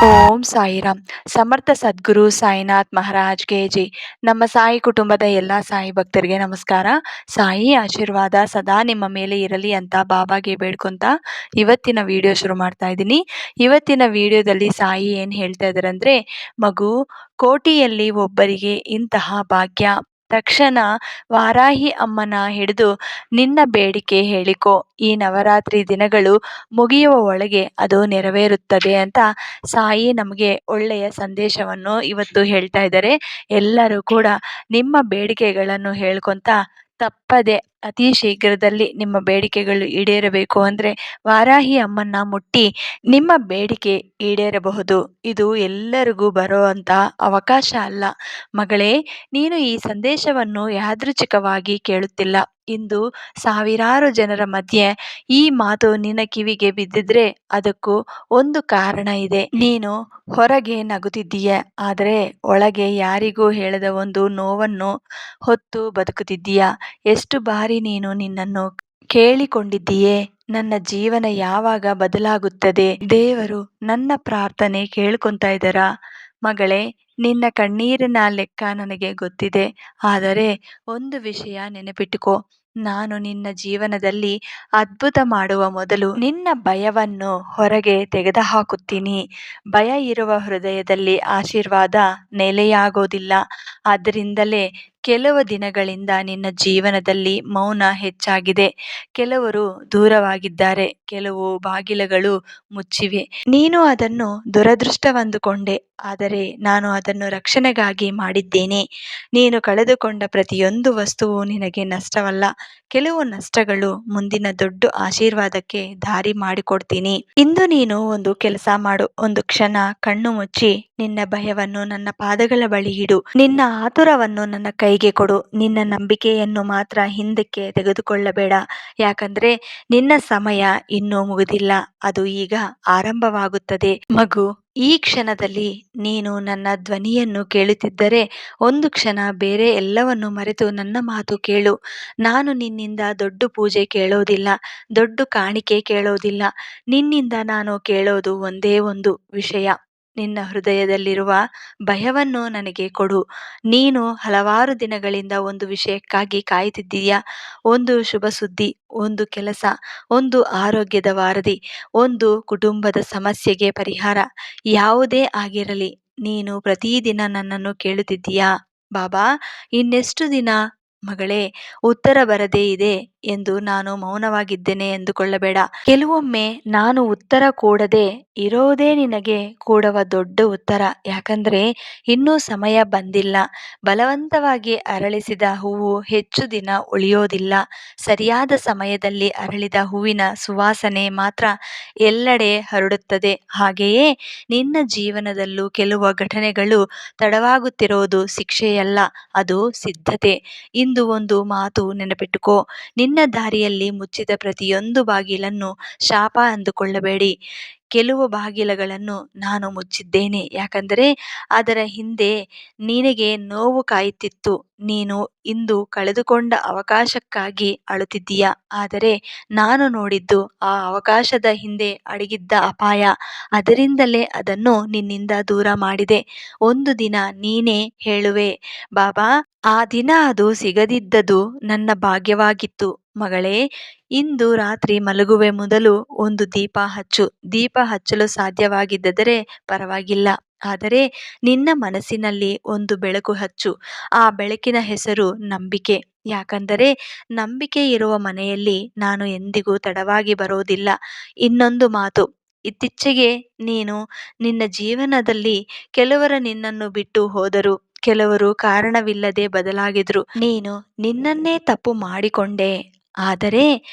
ಓಂ ಸಾಯಿರಾಮ್. ಸಮರ್ಥ ಸದ್ಗುರು Sainath Maharaj K ಜೈ. ನಮ್ಮ ಸಾಯಿ ಕುಟುಂಬದ ಎಲ್ಲ ಸಾಯಿ ಭಕ್ತರಿಗೆ ನಮಸ್ಕಾರ. ಸಾಯಿ ಆಶೀರ್ವಾದ ಸದಾ ನಿಮ್ಮ ಮೇಲೆ ಇರಲಿ ಅಂತ ಬಾಬಾಗೆ ಬೇಡ್ಕೊಂತ ಇವತ್ತಿನ ವಿಡಿಯೋ ಶುರು ಮಾಡ್ತಾ ಇದ್ದೀನಿ. ಇವತ್ತಿನ ವಿಡಿಯೋದಲ್ಲಿ ಸಾಯಿ ಏನು ಹೇಳ್ತಾ ಇದ್ದಾರೆ ಅಂದರೆ, ಮಗು, ಕೋಟಿಯಲ್ಲಿ ಒಬ್ಬರಿಗೆ ಇಂತಹ ಭಾಗ್ಯ. ತಕ್ಷಣ ವಾರಾಹಿ ಅಮ್ಮನ ಹಿಡಿದು ನಿನ್ನ ಬೇಡಿಕೆ ಹೇಳಿಕೊ. ಈ ನವರಾತ್ರಿ ದಿನಗಳು ಮುಗಿಯುವ ಒಳಗೆ ಅದು ನೆರವೇರುತ್ತದೆ ಅಂತ ಸಾಯಿ ನಮಗೆ ಒಳ್ಳೆಯ ಸಂದೇಶವನ್ನು ಇವತ್ತು ಹೇಳ್ತಾ ಇದ್ದಾರೆ. ಎಲ್ಲರೂ ಕೂಡ ನಿಮ್ಮ ಬೇಡಿಕೆಗಳನ್ನು ಹೇಳ್ಕೊಂತ ತಪ್ಪದೆ ಅತಿ ಶೀಘ್ರದಲ್ಲಿ ನಿಮ್ಮ ಬೇಡಿಕೆಗಳು ಈಡೇರಬೇಕು ಅಂದರೆ ವಾರಾಹಿ ಅಮ್ಮನ್ನ ಮುಟ್ಟಿ ನಿಮ್ಮ ಬೇಡಿಕೆ ಈಡೇರಬಹುದು. ಇದು ಎಲ್ಲರಿಗೂ ಬರುವಂಥ ಅವಕಾಶ ಅಲ್ಲ. ಮಗಳೇ, ನೀನು ಈ ಸಂದೇಶವನ್ನು ಯಾದೃಚ್ಛಿಕವಾಗಿ ಕೇಳುತ್ತಿಲ್ಲ. ಇಂದು ಸಾವಿರಾರು ಜನರ ಮಧ್ಯೆ ಈ ಮಾತು ನಿನ್ನ ಕಿವಿಗೆ ಬಿದ್ದಿದ್ರೆ ಅದಕ್ಕೂ ಒಂದು ಕಾರಣ ಇದೆ. ನೀನು ಹೊರಗೆ ನಗುತ್ತಿದ್ದೀಯ, ಆದರೆ ಒಳಗೆ ಯಾರಿಗೂ ಹೇಳದ ಒಂದು ನೋವನ್ನು ಹೊತ್ತು ಬದುಕುತ್ತಿದ್ದೀಯ. ಎಷ್ಟು ಬಾರಿ ನೀನು ನಿನ್ನನ್ನು ಕೇಳಿಕೊಂಡಿದ್ದೀಯೇ, ನನ್ನ ಜೀವನ ಯಾವಾಗ ಬದಲಾಗುತ್ತದೆ? ದೇವರು ನನ್ನ ಪ್ರಾರ್ಥನೆ ಕೇಳ್ಕೊಂತ ಇದ್ದಾರಾ? ಮಗಳೇ, ನಿನ್ನ ಕಣ್ಣೀರಿನ ಲೆಕ್ಕ ನನಗೆ ಗೊತ್ತಿದೆ. ಆದರೆ ಒಂದು ವಿಷಯ ನೆನಪಿಟ್ಟುಕೋ, ನಾನು ನಿನ್ನ ಜೀವನದಲ್ಲಿ ಅದ್ಭುತ ಮಾಡುವ ಮೊದಲು ನಿನ್ನ ಭಯವನ್ನು ಹೊರಗೆ ತೆಗೆದುಹಾಕುತ್ತೀನಿ. ಭಯ ಇರುವ ಹೃದಯದಲ್ಲಿ ಆಶೀರ್ವಾದ ನೆಲೆಯಾಗೋದಿಲ್ಲ. ಆದ್ದರಿಂದಲೇ ಕೆಲವು ದಿನಗಳಿಂದ ನಿನ್ನ ಜೀವನದಲ್ಲಿ ಮೌನ ಹೆಚ್ಚಾಗಿದೆ. ಕೆಲವರು ದೂರವಾಗಿದ್ದಾರೆ, ಕೆಲವು ಬಾಗಿಲುಗಳು ಮುಚ್ಚಿವೆ. ನೀನು ಅದನ್ನು ದುರದೃಷ್ಟವೆಂದುಕೊಂಡೆ, ಆದರೆ ನಾನು ಅದನ್ನು ರಕ್ಷಣೆಗಾಗಿ ಮಾಡಿದ್ದೇನೆ. ನೀನು ಕಳೆದುಕೊಂಡ ಪ್ರತಿಯೊಂದು ವಸ್ತುವು ನಿನಗೆ ನಷ್ಟವಲ್ಲ. ಕೆಲವು ನಷ್ಟಗಳು ಮುಂದಿನ ದೊಡ್ಡ ಆಶೀರ್ವಾದಕ್ಕೆ ದಾರಿ ಮಾಡಿಕೊಡ್ತೀನಿ. ಇಂದು ನೀನು ಒಂದು ಕೆಲಸ ಮಾಡು. ಒಂದು ಕ್ಷಣ ಕಣ್ಣು ಮುಚ್ಚಿ ನಿನ್ನ ಭಯವನ್ನು ನನ್ನ ಪಾದಗಳ ಬಳಿ ಇಡು. ನಿನ್ನ ಆತುರವನ್ನು ನನ್ನ ಕೈಗೆ ಕೊಡು. ನಿನ್ನ ನಂಬಿಕೆಯನ್ನು ಮಾತ್ರ ಹಿಂದಕ್ಕೆ ತೆಗೆದುಕೊಳ್ಳಬೇಡ. ಯಾಕಂದ್ರೆ ನಿನ್ನ ಸಮಯ ಇನ್ನೂ ಮುಗಿದಿಲ್ಲ, ಅದು ಈಗ ಆರಂಭವಾಗುತ್ತದೆ. ಮಗು, ಈ ಕ್ಷಣದಲ್ಲಿ ನೀನು ನನ್ನ ಧ್ವನಿಯನ್ನು ಕೇಳುತ್ತಿದ್ದರೆ ಒಂದು ಕ್ಷಣ ಬೇರೆ ಎಲ್ಲವನ್ನು ಮರೆತು ನನ್ನ ಮಾತು ಕೇಳು. ನಾನು ನಿನ್ನಿಂದ ದೊಡ್ಡ ಪೂಜೆ ಕೇಳೋದಿಲ್ಲ, ದೊಡ್ಡ ಕಾಣಿಕೆ ಕೇಳೋದಿಲ್ಲ. ನಿನ್ನಿಂದ ನಾನು ಕೇಳೋದು ಒಂದೇ ಒಂದು ವಿಷಯ. ನಿನ್ನ ಹೃದಯದಲ್ಲಿರುವ ಭಯವನ್ನು ನನಗೆ ಕೊಡು. ನೀನು ಹಲವಾರು ದಿನಗಳಿಂದ ಒಂದು ವಿಷಯಕ್ಕಾಗಿ ಕಾಯುತ್ತಿದ್ದೀಯ. ಒಂದು ಶುಭ ಸುದ್ದಿ, ಒಂದು ಕೆಲಸ, ಒಂದು ಆರೋಗ್ಯದ ವಾರದಿ, ಒಂದು ಕುಟುಂಬದ ಸಮಸ್ಯೆಗೆ ಪರಿಹಾರ. ಯಾವುದೇ ಆಗಿರಲಿ, ನೀನು ಪ್ರತಿದಿನ ನನ್ನನ್ನು ಕೇಳುತ್ತಿದ್ದೀಯಾ, ಬಾಬಾ ಇನ್ನೆಷ್ಟು ದಿನ? ಮಗಳೇ, ಉತ್ತರ ಬರದೇ ಇದೆ ಎಂದು ನಾನು ಮೌನವಾಗಿದ್ದೇನೆ ಎಂದುಕೊಳ್ಳಬೇಡ. ಕೆಲವೊಮ್ಮೆ ನಾನು ಉತ್ತರ ಕೊಡದೆ ಇರೋದೇ ನಿನಗೆ ಕೊಡುವ ದೊಡ್ಡ ಉತ್ತರ. ಯಾಕಂದ್ರೆ ಇನ್ನೂ ಸಮಯ ಬಂದಿಲ್ಲ. ಬಲವಂತವಾಗಿ ಅರಳಿಸಿದ ಹೂವು ಹೆಚ್ಚು ದಿನ ಉಳಿಯೋದಿಲ್ಲ. ಸರಿಯಾದ ಸಮಯದಲ್ಲಿ ಅರಳಿದ ಹೂವಿನ ಸುವಾಸನೆ ಮಾತ್ರ ಎಲ್ಲೆಡೆ ಹರಡುತ್ತದೆ. ಹಾಗೆಯೇ ನಿನ್ನ ಜೀವನದಲ್ಲೂ ಕೆಲವು ಘಟನೆಗಳು ತಡವಾಗುತ್ತಿರೋದು ಶಿಕ್ಷೆಯಲ್ಲ, ಅದು ಸಿದ್ಧತೆ. ಇಂದು ಒಂದು ಮಾತು ನೆನಪಿಟ್ಟುಕೋ, ನಿನ್ನ ದಾರಿಯಲ್ಲಿ ಮುಚ್ಚಿದ ಪ್ರತಿಯೊಂದು ಬಾಗಿಲನ್ನು ಶಾಪ ಅಂದುಕೊಳ್ಳಬೇಡಿ. ಕೆಲವು ಬಾಗಿಲುಗಳನ್ನು ನಾನು ಮುಚ್ಚಿದ್ದೇನೆ, ಯಾಕಂದರೆ ಅದರ ಹಿಂದೆ ನಿನಗೆ ನೋವು ಕಾಯುತ್ತಿತ್ತು. ನೀನು ಇಂದು ಕಳೆದುಕೊಂಡ ಅವಕಾಶಕ್ಕಾಗಿ ಅಳುತ್ತಿದ್ದೀಯ, ಆದರೆ ನಾನು ನೋಡಿದ್ದು ಆ ಅವಕಾಶದ ಹಿಂದೆ ಅಡಗಿದ್ದ ಅಪಾಯ. ಅದರಿಂದಲೇ ಅದನ್ನು ನಿನ್ನಿಂದ ದೂರ ಮಾಡಿದೆ. ಒಂದು ದಿನ ನೀನೇ ಹೇಳುವೆ, ಬಾಬಾ, ಆ ದಿನ ಅದು ಸಿಗದಿದ್ದದು ನನ್ನ ಭಾಗ್ಯವಾಗಿತ್ತು. ಮಗಳೇ, ಇಂದು ರಾತ್ರಿ ಮಲಗುವೆ ಮೊದಲು ಒಂದು ದೀಪ ಹಚ್ಚು. ದೀಪ ಹಚ್ಚಲು ಸಾಧ್ಯವಾಗಿದ್ದರೆ ಪರವಾಗಿಲ್ಲ, ಆದರೆ ನಿನ್ನ ಮನಸ್ಸಿನಲ್ಲಿ ಒಂದು ಬೆಳಕು ಹಚ್ಚು. ಆ ಬೆಳಕಿನ ಹೆಸರು ನಂಬಿಕೆ. ಯಾಕಂದರೆ ನಂಬಿಕೆ ಇರುವ ಮನೆಯಲ್ಲಿ ನಾನು ಎಂದಿಗೂ ತಡವಾಗಿ ಬರೋದಿಲ್ಲ. ಇನ್ನೊಂದು ಮಾತು, ಇತ್ತೀಚೆಗೆ ನೀನು ನಿನ್ನ ಜೀವನದಲ್ಲಿ ಕೆಲವರು ನಿನ್ನನ್ನು ಬಿಟ್ಟು ಹೋದರು, ಕೆಲವರು ಕಾರಣವಿಲ್ಲದೆ ಬದಲಾಗಿದ್ರು. ನೀನು ನಿನ್ನನ್ನೇ ತಪ್ಪು ಮಾಡಿಕೊಂಡೆ. ಆದರೆ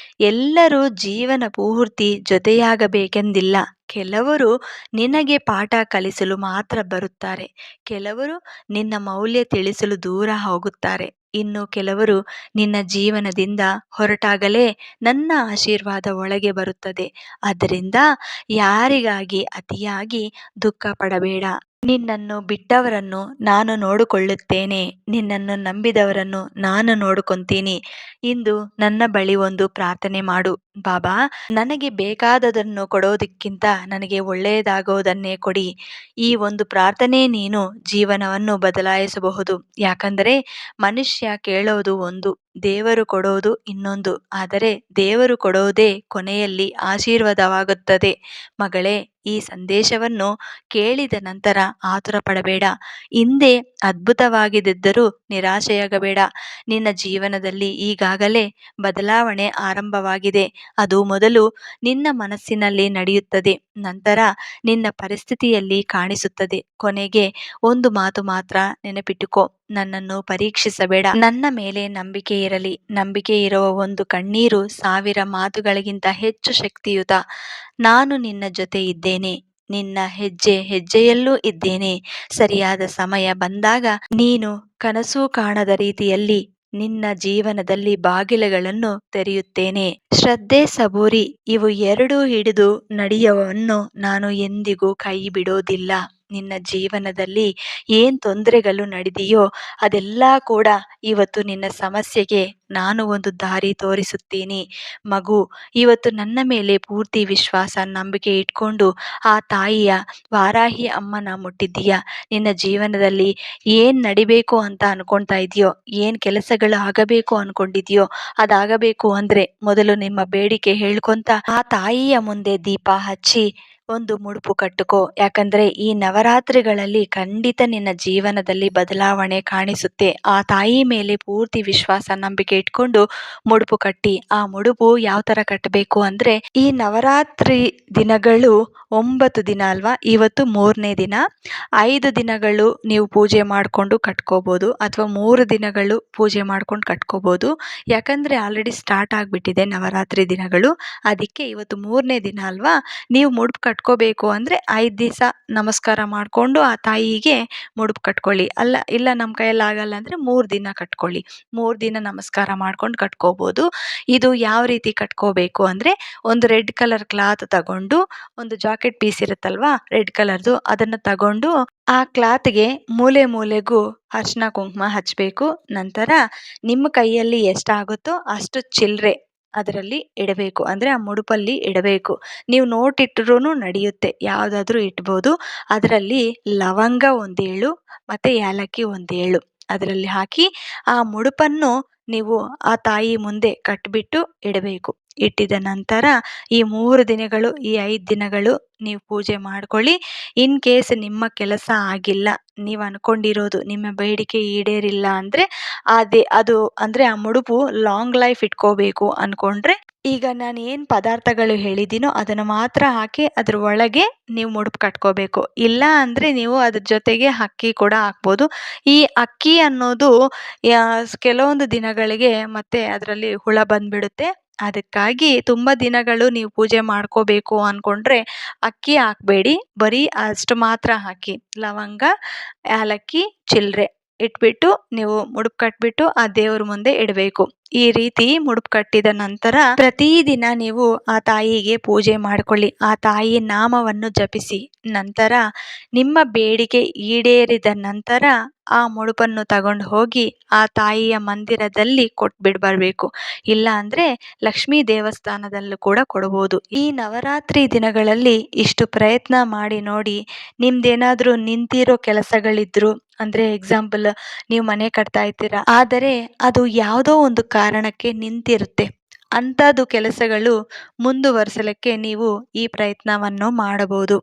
ಎಲ್ಲರೂ ಜೀವನ ಪೂರ್ತಿ ಜೊತೆಯಾಗಬೇಕೆಂದಿಲ್ಲ. ಕೆಲವರು ನಿನಗೆ ಪಾಠ ಕಲಿಸಲು ಮಾತ್ರ ಬರುತ್ತಾರೆ, ಕೆಲವರು ನಿನ್ನ ಮೌಲ್ಯ ತಿಳಿಸಲು ದೂರ ಹೋಗುತ್ತಾರೆ. ಇನ್ನು ಕೆಲವರು ನಿನ್ನ ಜೀವನದಿಂದ ಹೊರಟಾಗಲೇ ನನ್ನ ಆಶೀರ್ವಾದ ಒಳಗೆ ಬರುತ್ತದೆ. ಆದ್ದರಿಂದ ಯಾರಿಗಾಗಿ ಅತಿಯಾಗಿ ದುಃಖ ಪಡಬೇಡ. ನಿನ್ನನ್ನು ಬಿಟ್ಟವರನ್ನು ನಾನು ನೋಡಿಕೊಳ್ಳುತ್ತೇನೆ, ನಿನ್ನನ್ನು ನಂಬಿದವರನ್ನು ನಾನು ನೋಡ್ಕೊಂತೀನಿ. ಇಂದು ನನ್ನ ಬಳಿ ಒಂದು ಪ್ರಾರ್ಥನೆ ಮಾಡು. ಬಾಬಾ, ನನಗೆ ಬೇಕಾದದನ್ನು ಕೊಡೋದಕ್ಕಿಂತ ನನಗೆ ಒಳ್ಳೆಯದಾಗೋದನ್ನೇ ಕೊಡಿ. ಈ ಒಂದು ಪ್ರಾರ್ಥನೆ ನೀನು ಜೀವನವನ್ನು ಬದಲಾಯಿಸಬಹುದು. ಯಾಕಂದರೆ ಮನುಷ್ಯ ಕೇಳೋದು ಒಂದು, ದೇವರು ಕೊಡೋದು ಇನ್ನೊಂದು. ಆದರೆ ದೇವರು ಕೊಡೋದೇ ಕೊನೆಯಲ್ಲಿ ಆಶೀರ್ವಾದವಾಗುತ್ತದೆ. ಮಗಳೇ, ಈ ಸಂದೇಶವನ್ನು ಕೇಳಿದ ನಂತರ ಆತುರ ಪಡಬೇಡ. ಹಿಂದೆ ಅದ್ಭುತವಾಗಿದ್ದರೂ ನಿರಾಶೆಯಾಗಬೇಡ. ನಿನ್ನ ಜೀವನದಲ್ಲಿ ಈಗಾಗಲೇ ಬದಲಾವಣೆ ಆರಂಭವಾಗಿದೆ. ಅದು ಮೊದಲು ನಿನ್ನ ಮನಸ್ಸಿನಲ್ಲಿ ನಡೆಯುತ್ತದೆ, ನಂತರ ನಿನ್ನ ಪರಿಸ್ಥಿತಿಯಲ್ಲಿ ಕಾಣಿಸುತ್ತದೆ. ಕೊನೆಗೆ ಒಂದು ಮಾತು ಮಾತ್ರ ನೆನಪಿಟ್ಟುಕೋ, ನನ್ನನ್ನು ಪರೀಕ್ಷಿಸಬೇಡ, ನನ್ನ ಮೇಲೆ ನಂಬಿಕೆ ಇರಲಿ. ನಂಬಿಕೆ ಇರುವ ಒಂದು ಕಣ್ಣೀರು 1000 ಮಾತುಗಳಿಗಿಂತ ಹೆಚ್ಚು ಶಕ್ತಿಯುತ. ನಾನು ನಿನ್ನ ಜೊತೆ ಇದ್ದೇನೆ, ನಿನ್ನ ಹೆಜ್ಜೆ ಹೆಜ್ಜೆಯಲ್ಲೂ ಇದ್ದೇನೆ. ಸರಿಯಾದ ಸಮಯ ಬಂದಾಗ ನೀನು ಕನಸು ಕಾಣದ ರೀತಿಯಲ್ಲಿ ನಿನ್ನ ಜೀವನದಲ್ಲಿ ಬಾಗಿಲುಗಳನ್ನು ತೆರೆಯುತ್ತೇನೆ. ಶ್ರದ್ಧೆ, ಸಬೂರಿ ಇವು ಎರಡೂ ಹಿಡಿದು ನಡೆಯುವವನ್ನು ನಾನು ಎಂದಿಗೂ ಕೈ ಬಿಡೋದಿಲ್ಲ. ನಿನ್ನ ಜೀವನದಲ್ಲಿ ಏನ್ ತೊಂದರೆಗಳು ನಡೆದಿಯೋ ಅದೆಲ್ಲ ಕೂಡ ಇವತ್ತು ನಿನ್ನ ಸಮಸ್ಯೆಗೆ ನಾನು ಒಂದು ದಾರಿ ತೋರಿಸುತ್ತೀನಿ. ಮಗು, ಇವತ್ತು ನನ್ನ ಮೇಲೆ ಪೂರ್ತಿ ವಿಶ್ವಾಸ ನಂಬಿಕೆ ಇಟ್ಕೊಂಡು ಆ ತಾಯಿಯ ವಾರಾಹಿ ಅಮ್ಮನ ಮುಟ್ಟಿದ್ದೀಯ. ನಿನ್ನ ಜೀವನದಲ್ಲಿ ಏನ್ ನಡಿಬೇಕು ಅಂತ ಅನ್ಕೊಳ್ತಾ ಇದೆಯೋ, ಏನ್ ಕೆಲಸಗಳು ಆಗಬೇಕು ಅನ್ಕೊಂಡಿದ್ಯೋ ಅದಾಗಬೇಕು ಅಂದ್ರೆ ಮೊದಲು ನಿಮ್ಮ ಬೇಡಿಕೆ ಹೇಳ್ಕೊಂತ ಆ ತಾಯಿಯ ಮುಂದೆ ದೀಪ ಹಚ್ಚಿ ಒಂದು ಮುಡುಪು ಕಟ್ಟುಕೋ. ಯಾಕಂದ್ರೆ ಈ ನವರಾತ್ರಿಗಳಲ್ಲಿ ಖಂಡಿತ ನಿನ್ನ ಜೀವನದಲ್ಲಿ ಬದಲಾವಣೆ ಕಾಣಿಸುತ್ತೆ. ಆ ತಾಯಿ ಮೇಲೆ ಪೂರ್ತಿ ವಿಶ್ವಾಸ ನಂಬಿಕೆ ಇಟ್ಕೊಂಡು ಮುಡುಪು ಕಟ್ಟಿ. ಆ ಮುಡುಪು ಯಾವ ತರ ಕಟ್ಟಬೇಕು ಅಂದ್ರೆ, ಈ ನವರಾತ್ರಿ ದಿನಗಳು 9 ದಿನ ಅಲ್ವಾ, ಇವತ್ತು 3ನೇ ದಿನ. 5 ದಿನಗಳು ನೀವು ಪೂಜೆ ಮಾಡಿಕೊಂಡು ಕಟ್ಕೋಬಹುದು, ಅಥವಾ 3 ದಿನಗಳು ಪೂಜೆ ಮಾಡ್ಕೊಂಡು ಕಟ್ಕೋಬಹುದು. ಯಾಕಂದ್ರೆ ಆಲ್ರೆಡಿ ಸ್ಟಾರ್ಟ್ ಆಗಿಬಿಟ್ಟಿದೆ ನವರಾತ್ರಿ ದಿನಗಳು. ಅದಕ್ಕೆ ಇವತ್ತು 3ನೇ ದಿನ ಅಲ್ವಾ, ನೀವು ಮುಡುಪು ಕಟ್ಕೋಬೇಕು ಅಂದ್ರೆ 5 ದಿವಸ ನಮಸ್ಕಾರ ಮಾಡಿಕೊಂಡು ಆ ತಾಯಿಗೆ ಮುಡುಪು ಕಟ್ಕೊಳ್ಳಿ. ಇಲ್ಲ ನಮ್ಮ ಕೈಯಲ್ಲಿ ಆಗಲ್ಲ ಅಂದ್ರೆ 3 ದಿನ ಕಟ್ಕೊಳ್ಳಿ. 3 ದಿನ ನಮಸ್ಕಾರ ಮಾಡ್ಕೊಂಡು ಕಟ್ಕೋಬಹುದು. ಇದು ಯಾವ ರೀತಿ ಕಟ್ಕೋಬೇಕು ಅಂದ್ರೆ, ಒಂದು ರೆಡ್ ಕಲರ್ ಕ್ಲಾತ್ ತಗೊಂಡು, ಒಂದು ಜಾಕೆಟ್ ಪೀಸ್ ಇರುತ್ತಲ್ವಾ ರೆಡ್ ಕಲರ್ದು, ಅದನ್ನು ತಗೊಂಡು ಆ ಕ್ಲಾತ್ಗೆ ಮೂಲೆ ಮೂಲೆಗೂ ಅರ್ಶಿನ ಕುಂಕುಮ ಹಚ್ಚಬೇಕು. ನಂತರ ನಿಮ್ಮ ಕೈಯಲ್ಲಿ ಎಷ್ಟಾಗುತ್ತೋ ಅಷ್ಟು ಚಿಲ್ಲರೆ ಅದರಲ್ಲಿ ಇಡಬೇಕು, ಅಂದ್ರೆ ಆ ಮುಡುಪಲ್ಲಿ ಇಡಬೇಕು. ನೀವು ನೋಟ್ ಇಟ್ಟರೂ ನಡೆಯುತ್ತೆ, ಯಾವುದಾದ್ರೂ ಇಟ್ಬೋದು. ಅದರಲ್ಲಿ ಲವಂಗ 1 ಏಳು ಮತ್ತೆ ಏಲಕ್ಕಿ 1 ಏಳು ಅದರಲ್ಲಿ ಹಾಕಿ ಆ ಮುಡುಪನ್ನು ನೀವು ಆ ತಾಯಿ ಮುಂದೆ ಕಟ್ಬಿಟ್ಟು ಇಡಬೇಕು. ಇಟ್ಟಿದ ನಂತರ ಈ 3 ದಿನಗಳು, ಈ 5 ದಿನಗಳು ನೀವು ಪೂಜೆ ಮಾಡ್ಕೊಳ್ಳಿ. ಇನ್ ಕೇಸ್ ನಿಮ್ಮ ಕೆಲಸ ಆಗಿಲ್ಲ, ನೀವು ಅನ್ಕೊಂಡಿರೋದು ನಿಮ್ಮ ಬೇಡಿಕೆ ಈಡೇರಿಲ್ಲ ಅಂದ್ರೆ ಅದು ಅಂದ್ರೆ ಆ ಮುಡುಪು ಲಾಂಗ್ ಲೈಫ್ ಇಟ್ಕೋಬೇಕು ಅನ್ಕೊಂಡ್ರೆ, ಈಗ ನಾನು ಏನು ಪದಾರ್ಥಗಳು ಹೇಳಿದ್ದೀನೋ ಅದನ್ನು ಮಾತ್ರ ಹಾಕಿ ಅದ್ರ ಒಳಗೆ ನೀವು ಮುಡುಪು ಕಟ್ಕೋಬೇಕು. ಇಲ್ಲ ಅಂದರೆ ನೀವು ಅದ್ರ ಜೊತೆಗೆ ಅಕ್ಕಿ ಕೂಡ ಹಾಕ್ಬೋದು. ಈ ಅಕ್ಕಿ ಅನ್ನೋದು ಕೆಲವೊಂದು ದಿನಗಳಿಗೆ ಮತ್ತೆ ಅದರಲ್ಲಿ ಹುಳ ಬಂದ್ಬಿಡುತ್ತೆ. ಅದಕ್ಕಾಗಿ ತುಂಬ ದಿನಗಳು ನೀವು ಪೂಜೆ ಮಾಡ್ಕೋಬೇಕು ಅಂದ್ಕೊಂಡ್ರೆ ಅಕ್ಕಿ ಹಾಕಬೇಡಿ, ಬರೀ ಅಷ್ಟು ಮಾತ್ರ ಹಾಕಿ. ಲವಂಗ, ಏಲಕ್ಕಿ, ಚಿಲ್ಲರೆ ಇಟ್ಬಿಟ್ಟು ನೀವು ಮುಡುಪು ಕಟ್ಬಿಟ್ಟು ಆ ದೇವ್ರ ಮುಂದೆ ಇಡಬೇಕು. ಈ ರೀತಿ ಮುಡುಪು ಕಟ್ಟಿದ ನಂತರ ಪ್ರತಿದಿನ ನೀವು ಆ ತಾಯಿಗೆ ಪೂಜೆ ಮಾಡಿಕೊಳ್ಳಿ. ಆ ತಾಯಿ ನಾಮವನ್ನು ಜಪಿಸಿ. ನಂತರ ನಿಮ್ಮ ಬೇಡಿಕೆ ಈಡೇರಿದ ನಂತರ ಆ ಮುಡುಪನ್ನು ತಗೊಂಡು ಹೋಗಿ ಆ ತಾಯಿಯ ಮಂದಿರದಲ್ಲಿ ಕೊಟ್ಬಿಟ್ಟು ಬರಬೇಕು. ಇಲ್ಲ ಅಂದರೆ ಲಕ್ಷ್ಮೀ ದೇವಸ್ಥಾನದಲ್ಲೂ ಕೂಡ ಕೊಡ್ಬೋದು. ಈ ನವರಾತ್ರಿ ದಿನಗಳಲ್ಲಿ ಇಷ್ಟು ಪ್ರಯತ್ನ ಮಾಡಿ ನೋಡಿ. ನಿಮ್ದೇನಾದರೂ ನಿಂತಿರೋ ಕೆಲಸಗಳಿದ್ರು, ಅಂದರೆ ಎಕ್ಸಾಂಪಲ್ ನೀವು ಮನೆ ಕಟ್ತಾ ಇರ್ತೀರಾ, ಆದರೆ ಅದು ಯಾವುದೋ ಒಂದು ಕಾರಣಕ್ಕೆ ನಿಂತಿರುತ್ತೆ. ಅಂಥದ್ದು ಕೆಲಸಗಳು ಮುಂದುವರಿಸಲಿಕ್ಕೆ ನೀವು ಈ ಪ್ರಯತ್ನವನ್ನು ಮಾಡಬಹುದು.